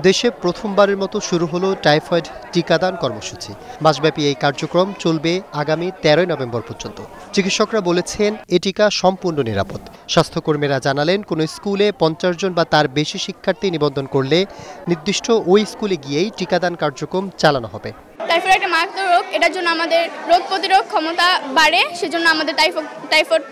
দেশে প্রথমবারের মতো শুরু হলো টাইফয়েড টিকাদান কর্মসূচি। মাসব্যাপী এই কার্যক্রম চলবে আগামী 13 নভেম্বর পর্যন্ত। চিকিৎসকরা বলেছেন এ টিকা সম্পূর্ণ নিরাপদ। স্বাস্থ্যকর্মীরা জানালেন, কোনো স্কুলে 50 জন বা তার বেশি শিক্ষার্থী নিবন্ধন করলে নির্দিষ্ট ওই স্কুলে গিয়েই টিকাদান কার্যক্রম চালানো হবে। টাইফয়েড একটা মারাত্মক রোগ, এটার জন্য আমাদের রোগ প্রতিরোধ ক্ষমতা বাড়ে, সেজন্য আমাদের টাইফয়েড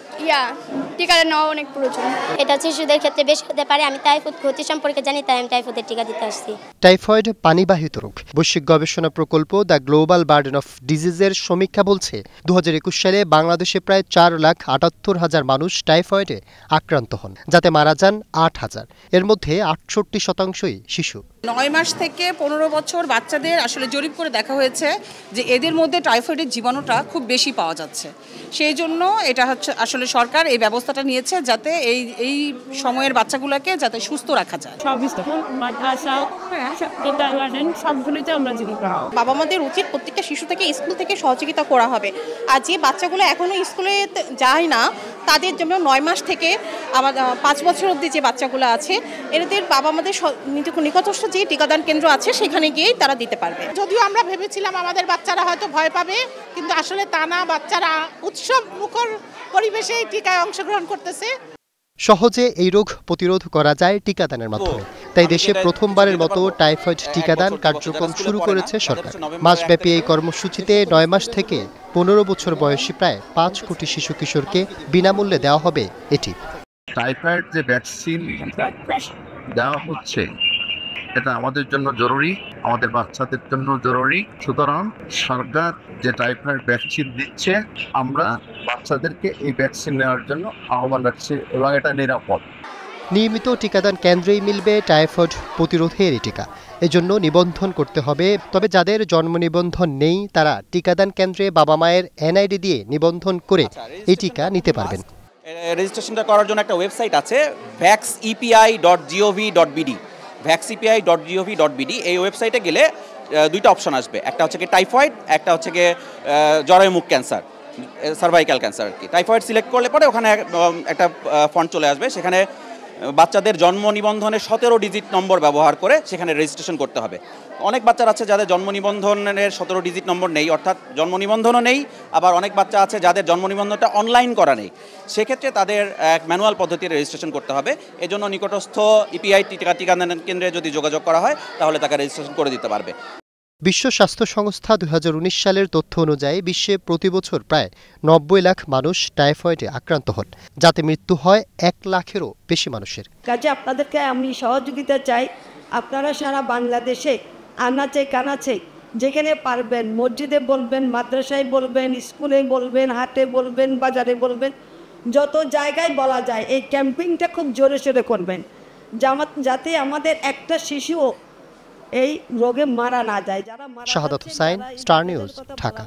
টিকা নেওয়া অনেক প্রয়োজন। এটা শিশুদের ক্ষেত্রে বেশি হতে পারে। আমি টাইফয়েড ক্ষতি সম্পর্কে জানি, তাই আমি টাইফয়েডের টিকা দিতে আসছি। টাইফয়েড পানিবাহিত রোগ। বৈশ্বিক গবেষণা প্রকল্প দ্য গ্লোবাল বার্ডেন অফ ডিজিজের সমীক্ষা বলছে 2021 সালে বাংলাদেশে প্রায় 4,78,000 মানুষ টাইফয়েডে আক্রান্ত হন, যাতে মারা যান 8,000। এর মধ্যে 68% শিশু। 9 মাস থেকে 15 বছর বাচ্চাদের আসলে জরিপ করে দেখা হয়েছে যে এদের মধ্যে টাইফয়েডের জীবাণুটা খুব বেশি পাওয়া যাচ্ছে। সেই জন্য এটা হচ্ছে আসলে সরকার এই ব্যবস্থাটা নিয়েছে যাতে এই সময়ের বাচ্চাগুলোকে যাতে সুস্থ রাখা যায়। বাবা মাদের উচিত প্রত্যেকটা শিশু থেকে স্কুল থেকে সহযোগিতা করা হবে। আর যে বাচ্চাগুলো এখনো স্কুলে যায় না তাদের জন্য 9 মাস থেকে আবার 5 বছর অবধি যে বাচ্চাগুলো আছে এদের বাবা মাদের নিকটস্থ যে টিকাদান কেন্দ্র আছে সেখানে গিয়েই তারা দিতে পারবে। যদিও আমরা ভেবেছিলাম আমাদের বাচ্চারা হয়তো ভয় পাবে, কিন্তু আসলে তা না, বাচ্চারা উৎসব মুখর পরিবেশে এই টিকায় অংশগ্রহণ করতেছে। সহজে এই রোগ প্রতিরোধ করা যায় টিকাদানের মাধ্যমে। তাই দেশে প্রথমবারের মতো টাইফয়েড টিকাদান কার্যক্রম শুরু করেছে সরকার। মাসব্যাপী এই কর্মসূচিতে 9 মাস থেকে 15 বছর বয়সী প্রায় 5 কোটি শিশু কিশোরকে বিনামূল্যে দেওয়া হবে এটি। টাইফয়েড যে ভ্যাকসিন দেওয়া হচ্ছে এটা আমাদের জন্য জরুরি, আমাদের বাচ্চাদের জন্য জরুরি। সুতরাং সরকার যে টাইফয়েড ভ্যাকসিন দিচ্ছে, আমরা বাচ্চাদেরকে এই ভ্যাকসিন নেওয়ার জন্য আহ্বান রাখছি এবং এটা নিরাপদ। নিয়মিত টিকাদান কেন্দ্রেই মিলবে টাইফয়েড প্রতিরোধের এই টিকা। এজন্য নিবন্ধন করতে হবে। তবে যাদের জন্ম নিবন্ধন নেই তারা টিকাদান কেন্দ্রে বাবা মায়ের এনআইডি দিয়ে নিবন্ধন করে এই টিকা নিতে পারবেন। রেজিস্ট্রেশনটা করার জন্য একটা ওয়েবসাইট আছে, vaxepi.gov.bd। vaxepi.gov.bd এই ওয়েবসাইটে গেলে দুইটা অপশন আসবে, একটা হচ্ছে কি টাইফয়েড, একটা হচ্ছে কি জরায়ুমুখ ক্যান্সার, সার্ভাইকাল ক্যান্সার আর কি। টাইফয়েড সিলেক্ট করলে পরে ওখানে একটা ফন্ট চলে আসবে, সেখানে বাচ্চাদের জন্ম নিবন্ধনের 17 ডিজিট নম্বর ব্যবহার করে সেখানে রেজিস্ট্রেশন করতে হবে। অনেক বাচ্চারা আছে যাদের জন্ম নিবন্ধনের 17 ডিজিট নম্বর নেই, অর্থাৎ জন্ম নিবন্ধনও নেই, আবার অনেক বাচ্চা আছে যাদের জন্ম নিবন্ধনটা অনলাইন করা নেই। সেক্ষেত্রে তাদের এক ম্যানুয়াল পদ্ধতিতে রেজিস্ট্রেশন করতে হবে। এজন্য নিকটস্থ ইপিআই টিকাদান কেন্দ্রে যদি যোগাযোগ করা হয় তাহলে তাকে রেজিস্ট্রেশন করে দিতে পারবে। বিশ্ব স্বাস্থ্য সংস্থা 2019 সালের তথ্য অনুযায়ী বিশ্বে প্রতি বছর প্রায় 90 লাখ মানুষ টাইফয়েডে আক্রান্ত হন, যাতে মৃত্যু হয় 1 লাখেরও বেশি মানুষের। কাজে আপনাদেরকে আমি সহযোগিতা চাই। আপনারা সারা বাংলাদেশে আনাচে কানাচে যেখানে পারবেন, মসজিদে বলবেন, মাদ্রাসায় বলবেন, স্কুলে বলবেন, হাটে বলবেন, বাজারে বলবেন, যত জায়গায় বলা যায় এই ক্যাম্পিংটা খুব জোরে সোরে করবেন, যাতে আমাদের একটা শিশুও এই রোগে মারা না যায়। যারা শাহাদাত হুসাইন, স্টার নিউজ, ঢাকা।